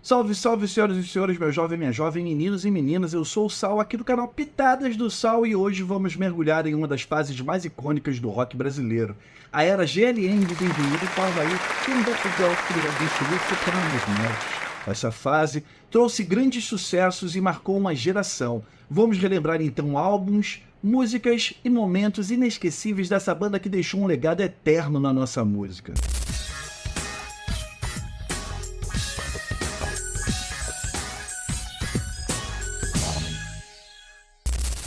Salve, salve, senhoras e senhores, meu jovem e minha jovem, meninos e meninas, eu sou o Sal, aqui do canal Pitadas do Sal, e hoje vamos mergulhar em uma das fases mais icônicas do rock brasileiro, a era GLM de Bem-vindo para o Havaí, Essa fase trouxe grandes sucessos e marcou uma geração. Vamos relembrar então álbuns, músicas e momentos inesquecíveis dessa banda que deixou um legado eterno na nossa música.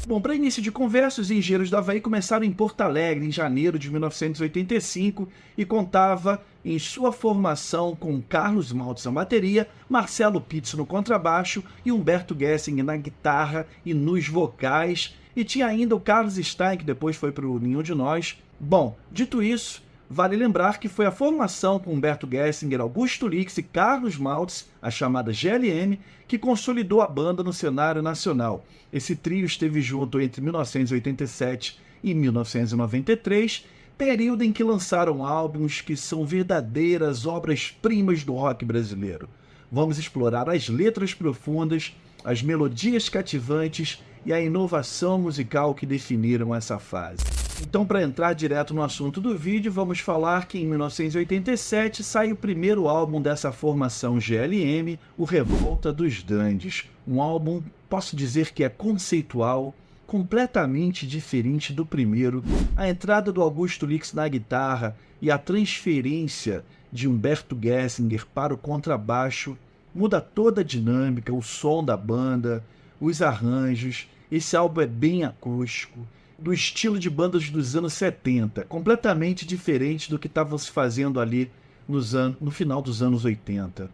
Bom, para início de conversa, os Engenheiros do Havaí começaram em Porto Alegre, em janeiro de 1985, e contava em sua formação com Carlos Maltz na bateria, Marcelo Pizzo no contrabaixo e Humberto Gessing na guitarra e nos vocais, e tinha ainda o Carlos Stein, que depois foi para o Nenhum de Nós. Bom, dito isso, vale lembrar que foi a formação com Humberto Gessinger, Augusto Lix e Carlos Maltz, a chamada GLM, que consolidou a banda no cenário nacional. Esse trio esteve junto entre 1987 e 1993, período em que lançaram álbuns que são verdadeiras obras-primas do rock brasileiro. Vamos explorar as letras profundas, as melodias cativantes e a inovação musical que definiram essa fase. Então, para entrar direto no assunto do vídeo, vamos falar que em 1987 sai o primeiro álbum dessa formação GLM, o Revolta dos Dandies. Um álbum, posso dizer que é conceitual, completamente diferente do primeiro. A entrada do Augusto Lix na guitarra e a transferência de Humberto Gessinger para o contrabaixo muda toda a dinâmica, o som da banda, os arranjos. Esse álbum é bem acústico, do estilo de bandas dos anos 70, completamente diferente do que estavam se fazendo ali no final dos anos 80.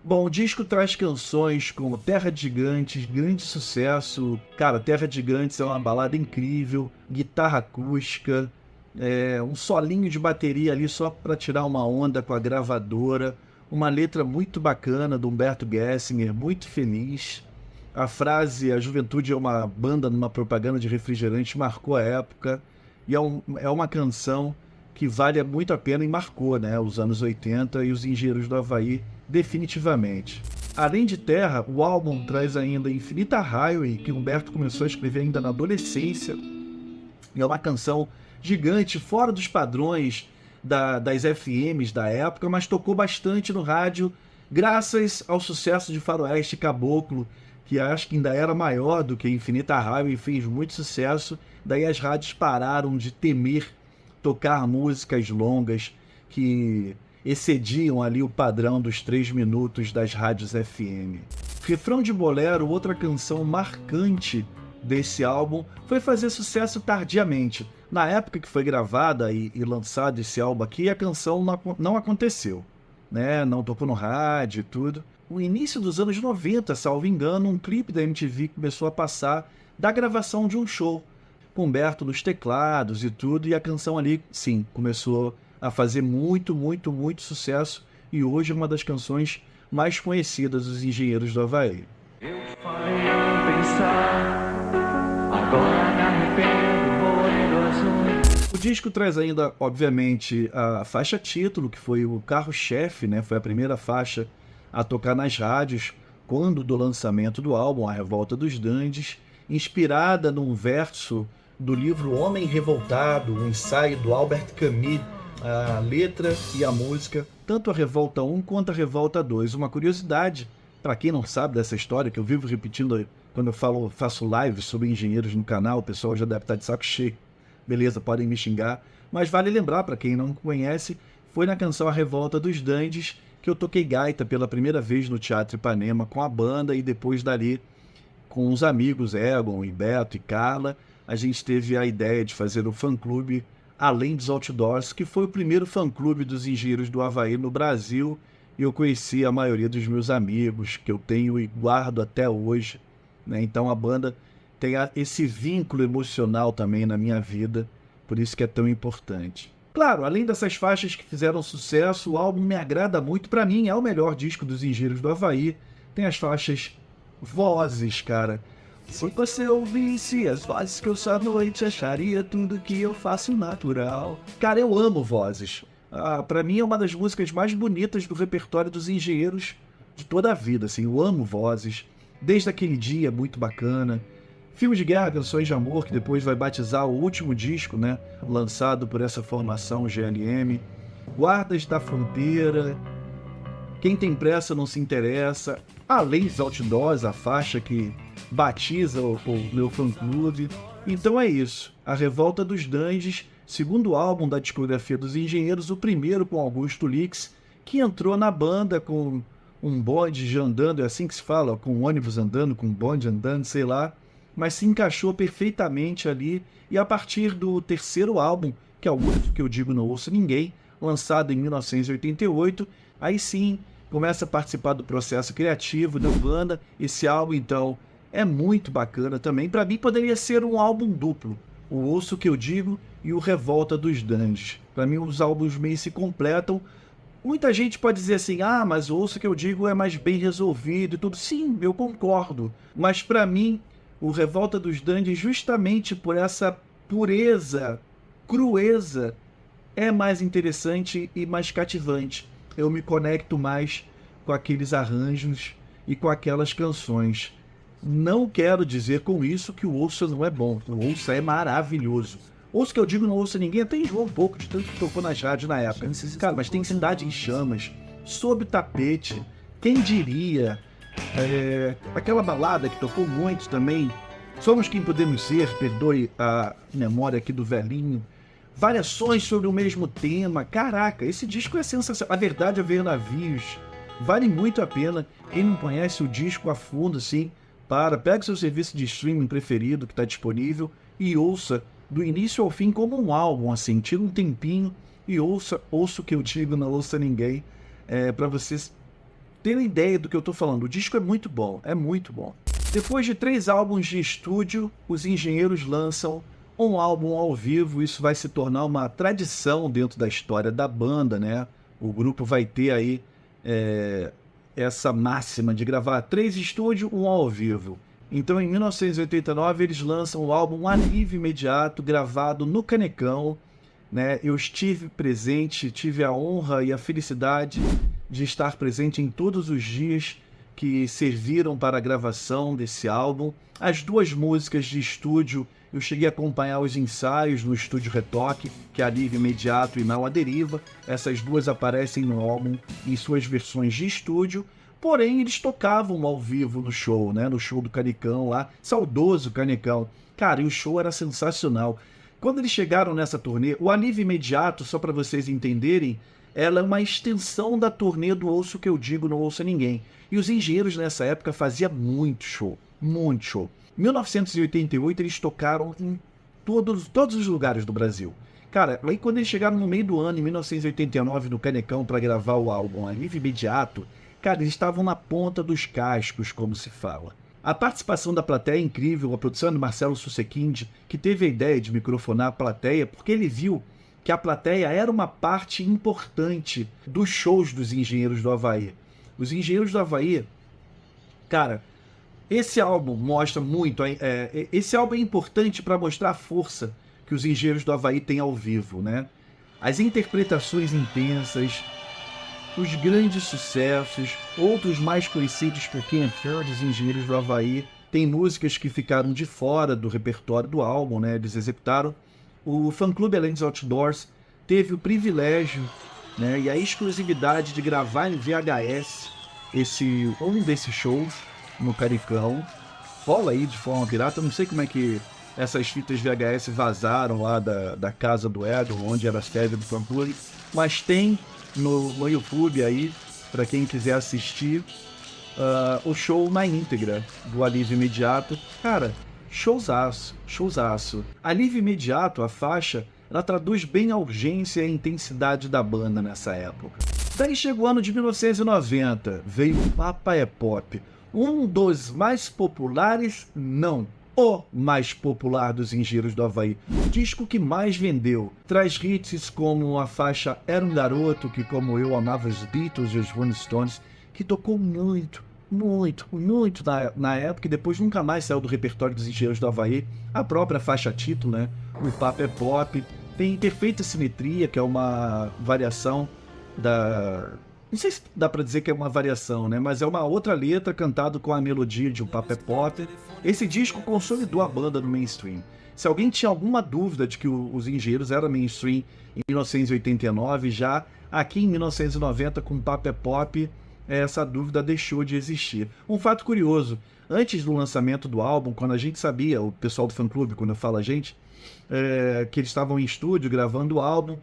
Bom, o disco traz canções como Terra de Gigantes, grande sucesso. Cara, Terra de Gigantes é uma balada incrível, guitarra acústica, um solinho de bateria ali só para tirar uma onda com a gravadora, uma letra muito bacana do Humberto Gessinger, muito feliz. A frase "a juventude é uma banda numa propaganda de refrigerante" marcou a época, e é uma canção que vale muito a pena e marcou, né, os anos 80 e os Engenheiros do Havaí definitivamente. Além de Terra, o álbum traz ainda Infinita Highway, que Humberto começou a escrever ainda na adolescência, e é uma canção gigante, fora dos padrões das FMs da época, mas tocou bastante no rádio, graças ao sucesso de Faroeste Caboclo, que acho que ainda era maior do que Infinita Highway, fez muito sucesso. Daí as rádios pararam de temer tocar músicas longas que excediam ali o padrão dos 3 minutos das rádios FM. Refrão de Bolero, outra canção marcante desse álbum, foi fazer sucesso tardiamente. Na época que foi gravada e lançado esse álbum aqui, a canção não aconteceu, né? Não tocou no rádio e tudo. No início dos anos 90, salvo engano, um clipe da MTV começou a passar da gravação de um show, com Humberto nos teclados e tudo, e a canção ali, sim, começou a fazer muito, muito, muito sucesso, e hoje é uma das canções mais conhecidas dos Engenheiros do Havaí. Eu pensar, agora me arrependo, morrendo azul. O disco traz ainda, obviamente, a faixa título, que foi o carro-chefe, né? Foi a primeira faixa a tocar nas rádios quando do lançamento do álbum, A Revolta dos Dandies, inspirada num verso do livro Homem Revoltado, um ensaio do Albert Camus, a letra e a música, tanto a Revolta 1 quanto a Revolta 2. Uma curiosidade, para quem não sabe dessa história, que eu vivo repetindo quando eu faço lives sobre engenheiros no canal, o pessoal já deve estar de saco cheio. Beleza, podem me xingar, mas vale lembrar, para quem não conhece, foi na canção A Revolta dos Dandies que eu toquei gaita pela primeira vez no Teatro Ipanema com a banda, e depois dali, com os amigos Egon, e Beto e Carla, a gente teve a ideia de fazer o fã-clube Além dos Outdoors, que foi o primeiro fã-clube dos Engenheiros do Havaí no Brasil, e eu conheci a maioria dos meus amigos, que eu tenho e guardo até hoje, né? Então a banda tem esse vínculo emocional também na minha vida, por isso que é tão importante. Claro, além dessas faixas que fizeram sucesso, o álbum me agrada muito. Pra mim, é o melhor disco dos Engenheiros do Havaí. Tem as faixas Vozes, cara. Se você ouvisse as vozes que eu sou à noite, acharia tudo que eu faço natural. Cara, eu amo Vozes. Pra mim é uma das músicas mais bonitas do repertório dos Engenheiros de toda a vida, assim, eu amo Vozes, Desde Aquele Dia, muito bacana, Filme de Guerra, Canções de Amor, que depois vai batizar o último disco, né, lançado por essa formação GLM, Guardas da Fronteira, Quem Tem Pressa Não Se Interessa, além dos Outdoors, a faixa que batiza o meu fã-clube. Então é isso, A Revolta dos Dandes, segundo álbum da discografia dos Engenheiros, o primeiro com Augusto Lix, que entrou na banda com um bonde já andando, é assim que se fala, com um ônibus andando, com um bonde andando, sei lá, mas se encaixou perfeitamente ali, e a partir do terceiro álbum, que é o único que eu digo Não Ouço Ninguém, lançado em 1988, aí sim começa a participar do processo criativo da banda. Esse álbum, então, é muito bacana também. Para mim, poderia ser um álbum duplo, o Ouço Que Eu Digo e o Revolta dos Dandes. Para mim, os álbuns meio se completam. Muita gente pode dizer assim, mas o Ouço Que Eu Digo é mais bem resolvido e tudo. Sim, eu concordo. Mas para mim, o Revolta dos Dandes, justamente por essa pureza, crueza, é mais interessante e mais cativante. Eu me conecto mais com aqueles arranjos e com aquelas canções. Não quero dizer com isso que o Ouça não é bom. O Ouça é maravilhoso. Ouço Que Eu Digo Não Ouço Ninguém até enjoou um pouco de tanto que tocou nas rádios na época. Cara, mas tem Cidade em Chamas, Sob o Tapete, Quem Diria, aquela balada que tocou muito também, Somos Quem Podemos Ser, perdoe a memória aqui do velhinho, variações sobre o mesmo tema. Caraca, esse disco é sensacional. A Verdade é Ver Navios, vale muito a pena. Quem não conhece o disco a fundo, assim, pega o seu serviço de streaming preferido que está disponível e ouça do início ao fim como um álbum, assim, tira um tempinho e ouça O Que Eu Digo, Não Ouça Ninguém, para vocês terem ideia do que eu estou falando. O disco é muito bom, é muito bom. Depois de 3 álbuns de estúdio, os Engenheiros lançam um álbum ao vivo. Isso vai se tornar uma tradição dentro da história da banda, né? O grupo vai ter aí essa máxima de gravar 3 estúdio, 1 ao vivo. Então, em 1989, eles lançam o álbum Alívio Imediato, gravado no Canecão, né? Eu estive presente, tive a honra e a felicidade de estar presente em todos os dias que serviram para a gravação desse álbum. As 2 músicas de estúdio, eu cheguei a acompanhar os ensaios no Estúdio Retoque, que é Alívio Imediato e Não à Deriva. Essas 2 aparecem no álbum em suas versões de estúdio, porém eles tocavam ao vivo no show, né? No show do Canecão lá, saudoso Canecão. Cara, e o show era sensacional. Quando eles chegaram nessa turnê, o Alívio Imediato, só para vocês entenderem, ela é uma extensão da turnê do Ouço Que Eu Digo, Não Ouça Ninguém. E os Engenheiros nessa época faziam muito show, muito show. Em 1988 eles tocaram em todos os lugares do Brasil. Cara, aí quando eles chegaram no meio do ano, em 1989, no Canecão, para gravar o álbum Alívio Imediato, cara, eles estavam na ponta dos cascos, como se fala. A participação da plateia é incrível, a produção é do Marcelo Susequinde, que teve a ideia de microfonar a plateia, porque ele viu que a plateia era uma parte importante dos shows dos Engenheiros do Havaí. Os Engenheiros do Havaí, cara, esse álbum mostra muito, esse álbum é importante para mostrar a força que os Engenheiros do Havaí têm ao vivo, né? As interpretações intensas, os grandes sucessos, outros mais conhecidos por quem é fã dos Engenheiros do Havaí. Tem músicas que ficaram de fora do repertório do álbum, né? Eles executaram. O fã-clube Além dos Outdoors teve o privilégio, né, e a exclusividade de gravar em VHS um desses shows no Canecão. Rola aí de forma pirata, não sei como é que essas fitas VHS vazaram lá da casa do Edon, onde era a sede do fã-clube, mas tem no YouTube aí, para quem quiser assistir, o show na íntegra do Alívio Imediato. Cara, showzaço, showzaço. Alívio Imediato, a faixa, ela traduz bem a urgência e a intensidade da banda nessa época. Daí chegou o ano de 1990, veio o Papa é Pop, um dos mais populares, não, o mais popular dos Engenheiros do Havaí, o disco que mais vendeu. Traz hits como a faixa Era um Garoto, que como eu amava os Beatles e os Rolling Stones, que tocou muito na época, e depois nunca mais saiu do repertório dos Engenheiros do Havaí. A própria faixa título, né? O Papa é Pop, tem Perfeita Simetria, que é uma variação Não sei se dá pra dizer que é uma variação, né? Mas é uma outra letra cantado com a melodia de Um Papo é Pop. Esse disco consolidou a banda no mainstream. Se alguém tinha alguma dúvida de que os Engenheiros eram mainstream em 1989, já aqui em 1990 com Um Papo é Pop, essa dúvida deixou de existir. Um fato curioso, antes do lançamento do álbum, quando a gente sabia, o pessoal do fã-clube, quando eu falo a gente, que eles estavam em estúdio gravando o álbum,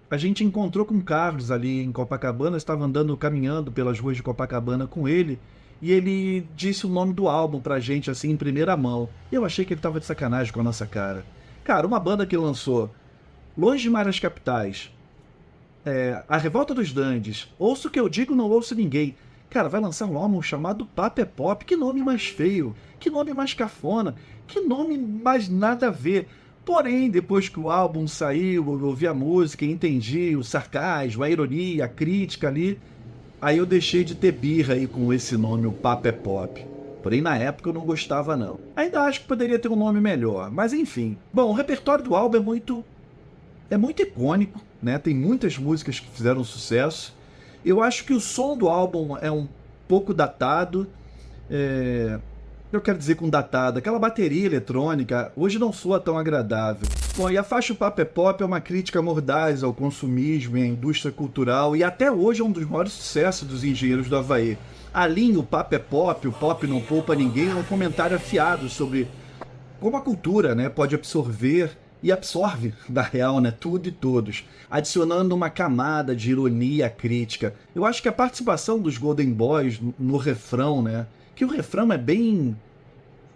a gente encontrou com o Carlos ali em Copacabana, estava andando, caminhando pelas ruas de Copacabana com ele, e ele disse o nome do álbum pra gente, assim, em primeira mão. E eu achei que ele tava de sacanagem com a nossa cara. Cara, uma banda que lançou Longe de Maras Capitais, A Revolta dos Dandes, Ouço o Que Eu Digo, Não Ouço Ninguém. Cara, vai lançar um álbum chamado Papo é Pop. Que nome mais feio, que nome mais cafona, que nome mais nada a ver. Porém, depois que o álbum saiu, eu ouvi a música e entendi o sarcasmo, a ironia, a crítica ali, aí eu deixei de ter birra aí com esse nome, o Papo é Pop. Porém, na época eu não gostava não. Ainda acho que poderia ter um nome melhor, mas enfim. Bom, o repertório do álbum é muito icônico, né? Tem muitas músicas que fizeram sucesso. Eu acho que o som do álbum é um pouco datado. Eu quero dizer com datado, aquela bateria eletrônica hoje não soa tão agradável. Bom, e a faixa O Papo é Pop é uma crítica mordaz ao consumismo e à indústria cultural, e até hoje é um dos maiores sucessos dos Engenheiros do Havaí. A linha O Papo é Pop, o pop não poupa ninguém, é um comentário afiado sobre como a cultura, né, pode absorver e absorve, na real, né, tudo e todos, adicionando uma camada de ironia crítica. Eu acho que a participação dos Golden Boys no refrão, né, que o refrão é bem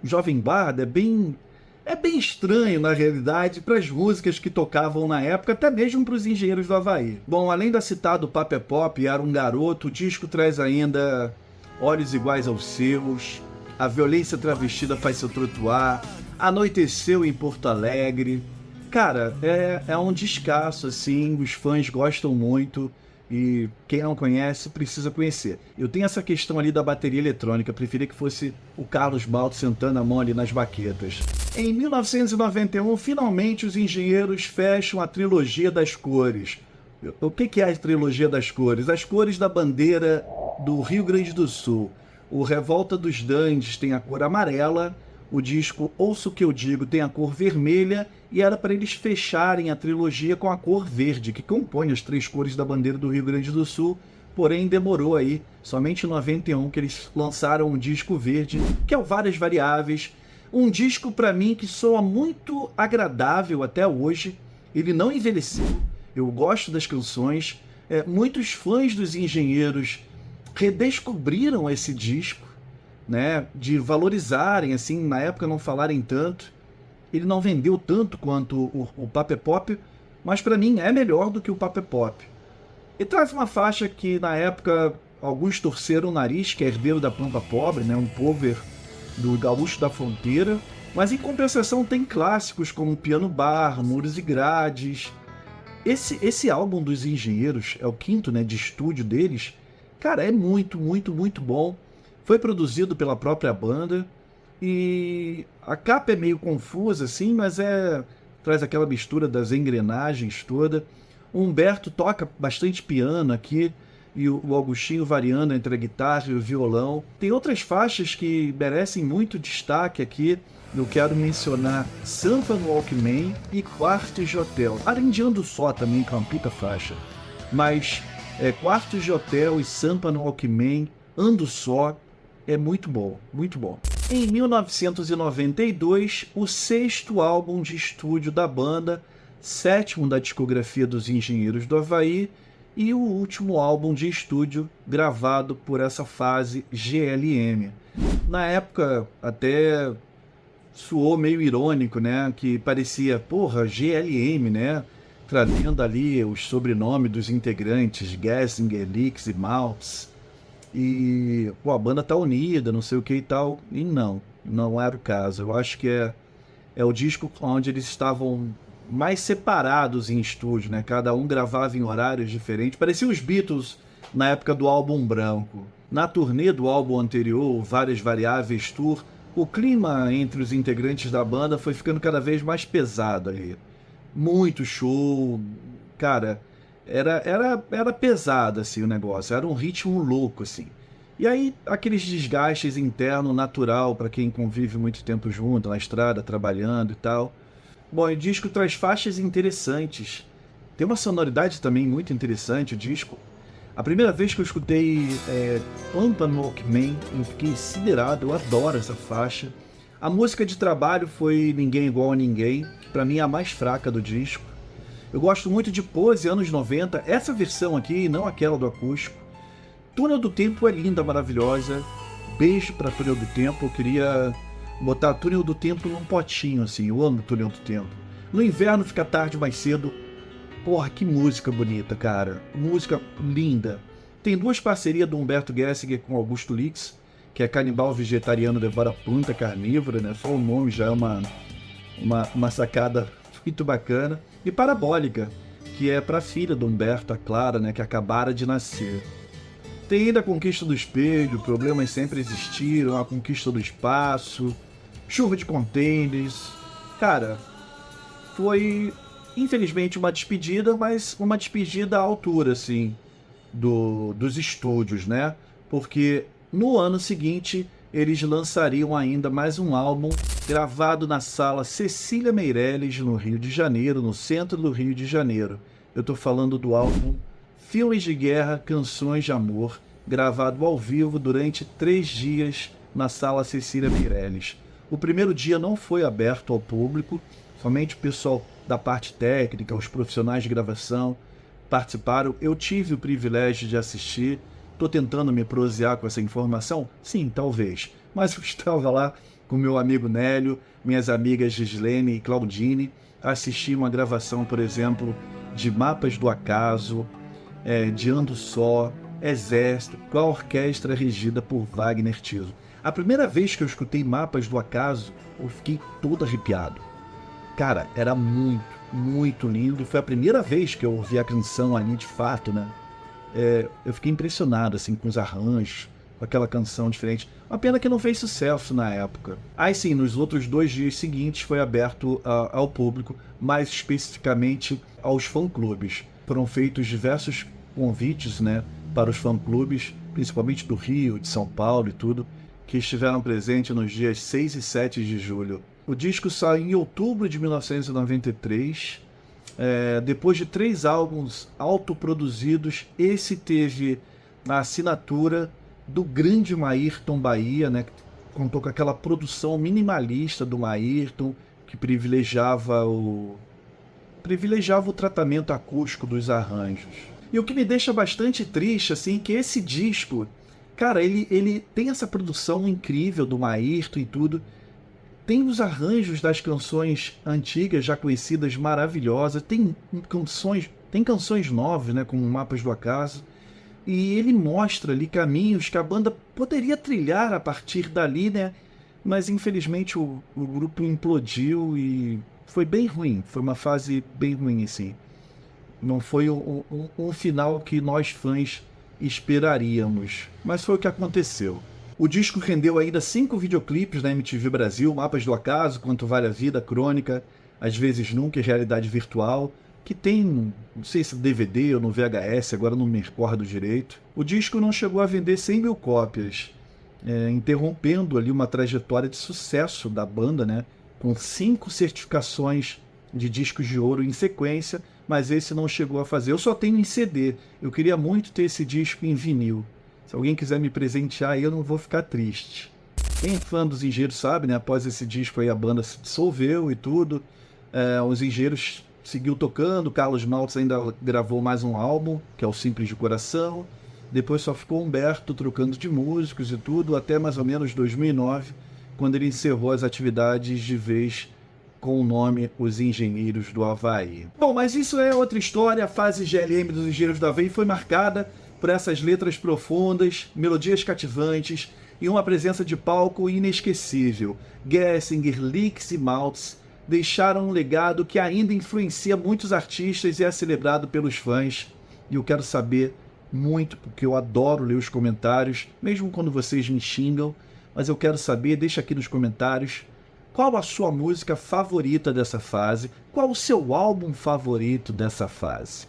Jovem Guarda, é bem estranho, na realidade, para as músicas que tocavam na época, até mesmo para os Engenheiros do Havaí. Bom, além da citada Papo é Pop, Era um Garoto, o disco traz ainda Olhos Iguais aos Seus, A Violência Travestida Faz Seu Trotuar, Anoiteceu em Porto Alegre. Cara, é um descasso, assim, os fãs gostam muito e quem não conhece precisa conhecer. Eu tenho essa questão ali da bateria eletrônica, preferia que fosse o Carlos Baldo sentando a mão ali nas baquetas. Em 1991, finalmente os Engenheiros fecham a trilogia das cores. O que é a trilogia das cores? As cores da bandeira do Rio Grande do Sul. O Revolta dos Dandes tem a cor amarela, o disco Ouço o Que Eu Digo tem a cor vermelha, e era para eles fecharem a trilogia com a cor verde, que compõe as três cores da bandeira do Rio Grande do Sul, porém demorou aí, somente em 91 que eles lançaram um disco verde, que é o Várias Variáveis, um disco para mim que soa muito agradável até hoje, ele não envelheceu, eu gosto das canções, muitos fãs dos Engenheiros redescobriram esse disco, né, de valorizarem, assim, na época não falarem tanto. Ele não vendeu tanto quanto o Papo é Pop, mas para mim é melhor do que o Papo é Pop. E traz uma faixa que na época alguns torceram o nariz, que é Herdeiro da Pampa Pobre, né, um cover do Gaúcho da Fronteira, mas em compensação tem clássicos como Piano Bar, Muros e Grades. Esse álbum dos Engenheiros, é o quinto, né, de estúdio deles, cara, é muito, muito, muito bom. Foi produzido pela própria banda e a capa é meio confusa assim, mas traz aquela mistura das engrenagens toda. O Humberto toca bastante piano aqui e o Augustinho variando entre a guitarra e o violão. Tem outras faixas que merecem muito destaque aqui. Eu quero mencionar Sampa no Walkman e Quartos de Hotel. Além de Ando Só também, que é uma puta faixa. Mas Quartos de Hotel e Sampa no Walkman, Ando Só, é muito bom, muito bom. Em 1992, o sexto álbum de estúdio da banda, sétimo da discografia dos Engenheiros do Havaí e o último álbum de estúdio gravado por essa fase GLM. Na época, até soou meio irônico, né? Que parecia, porra, GLM, né? Trazendo ali os sobrenomes dos integrantes, Gessinger, Lix e Maltz. E pô, a banda tá unida, não sei o que e tal. E não era o caso. Eu acho que é o disco onde eles estavam mais separados em estúdio, né? Cada um gravava em horários diferentes. Parecia os Beatles na época do álbum branco. Na turnê do álbum anterior, Várias Variáveis Tour, o clima entre os integrantes da banda foi ficando cada vez mais pesado ali. Muito show, cara. Era pesado, assim, o negócio. Era um ritmo louco, assim. E aí, aqueles desgastes internos, natural, para quem convive muito tempo junto, na estrada, trabalhando e tal. Bom, o disco traz faixas interessantes. Tem uma sonoridade também muito interessante, o disco. A primeira vez que eu escutei Pampa no Walkman, eu fiquei siderado, eu adoro essa faixa. A música de trabalho foi Ninguém Igual a Ninguém, que pra mim é a mais fraca do disco. Eu gosto muito de Pose, anos 90, essa versão aqui, não aquela do acústico. Túnel do Tempo é linda, maravilhosa. Beijo pra Túnel do Tempo, eu queria botar Túnel do Tempo num potinho, assim, eu amo Túnel do Tempo. No inverno fica tarde mais cedo. Porra, que música bonita, cara. Música linda. Tem duas parcerias do Humberto Gessinger com Augusto Lix, que é Canibal Vegetariano Devora Planta Carnívora, né? Só o nome já é uma sacada muito bacana. E Parabólica, que é pra filha do Humberto, a Clara, né? Que acabara de nascer. Tem ainda a Conquista do Espelho, Problemas Sempre Existiram, A Conquista do Espaço, Chuva de Containers. Cara, foi infelizmente uma despedida, mas uma despedida à altura, assim, dos estúdios, né? Porque no ano seguinte eles lançariam ainda mais um álbum gravado na sala Cecília Meirelles, no Rio de Janeiro, no centro do Rio de Janeiro. Eu tô falando do álbum Filmes de Guerra, Canções de Amor, gravado ao vivo durante 3 dias na sala Cecília Meirelles. O primeiro dia não foi aberto ao público, somente o pessoal da parte técnica, os profissionais de gravação participaram. Eu tive o privilégio de assistir. Estou tentando me prosear com essa informação? Sim, talvez. Mas eu estava lá com meu amigo Nélio, minhas amigas Gislene e Claudine, assisti uma gravação, por exemplo, de Mapas do Acaso, de Ando Só, Exército, com a orquestra regida por Wagner Tiso. A primeira vez que eu escutei Mapas do Acaso, eu fiquei todo arrepiado. Cara, era muito, muito lindo. Foi a primeira vez que eu ouvi a canção ali de fato, né? Eu fiquei impressionado, assim, com os arranjos, com aquela canção diferente. Uma pena que não fez sucesso na época. Aí sim, nos outros 2 dias seguintes foi aberto ao público, mais especificamente aos fã-clubes. Foram feitos diversos convites, né, para os fã-clubes, principalmente do Rio, de São Paulo e tudo, que estiveram presentes nos dias 6 e 7 de julho. O disco saiu em outubro de 1993. Depois de 3 álbuns autoproduzidos, esse teve a assinatura do grande Maírton Bahia, né, que contou com aquela produção minimalista do Maírton, que privilegiava o tratamento acústico dos arranjos. E o que me deixa bastante triste, assim, que esse disco, cara, ele tem essa produção incrível do Maírton e tudo. Tem os arranjos das canções antigas, já conhecidas, maravilhosas. Tem canções novas, né, como Mapas do Acaso. E ele mostra ali caminhos que a banda poderia trilhar a partir dali, né? Mas infelizmente o grupo implodiu e foi bem ruim. Foi uma fase bem ruim, assim. Não foi um final que nós fãs esperaríamos. Mas foi o que aconteceu. O disco rendeu ainda 5 videoclipes na MTV Brasil, Mapas do Acaso, Quanto Vale a Vida, Crônica, Às Vezes Nunca e Realidade Virtual, que tem, não sei se DVD ou no VHS, agora não me recordo direito. O disco não chegou a vender 100 mil cópias, interrompendo ali uma trajetória de sucesso da banda, né, com 5 certificações de discos de ouro em sequência, mas esse não chegou a fazer. Eu só tenho em CD, eu queria muito ter esse disco em vinil. Se alguém quiser me presentear, eu não vou ficar triste. Quem é fã dos Engenheiros sabe, né? Após esse disco aí a banda se dissolveu e tudo. Os Engenheiros seguiu tocando, Carlos Maltz ainda gravou mais um álbum, que é o Simples de Coração. Depois só ficou Humberto trocando de músicos e tudo, até mais ou menos 2009, quando ele encerrou as atividades de vez com o nome Os Engenheiros do Havaí. Bom, mas isso é outra história. A fase GLM dos Engenheiros do Havaí foi marcada por essas letras profundas, melodias cativantes e uma presença de palco inesquecível. Gessinger, Lix e Maltz deixaram um legado que ainda influencia muitos artistas e é celebrado pelos fãs. E eu quero saber muito, porque eu adoro ler os comentários, mesmo quando vocês me xingam, mas eu quero saber, deixa aqui nos comentários, qual a sua música favorita dessa fase, qual o seu álbum favorito dessa fase.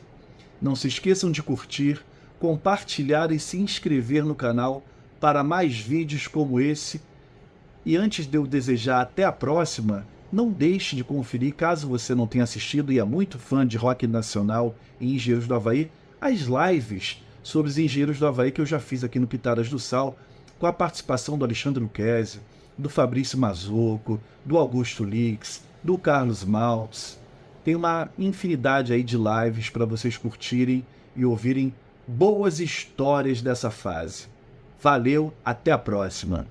Não se esqueçam de curtir, compartilhar e se inscrever no canal para mais vídeos como esse. E antes de eu desejar até a próxima, não deixe de conferir, caso você não tenha assistido e é muito fã de rock nacional e Engenheiros do Havaí, as lives sobre os Engenheiros do Havaí que eu já fiz aqui no Pitadas do Sal, com a participação do Alexandre Lucchesi, do Fabrício Mazocco, do Augusto Lix, do Carlos Maltz. Tem uma infinidade aí de lives para vocês curtirem e ouvirem boas histórias dessa fase. Valeu, até a próxima!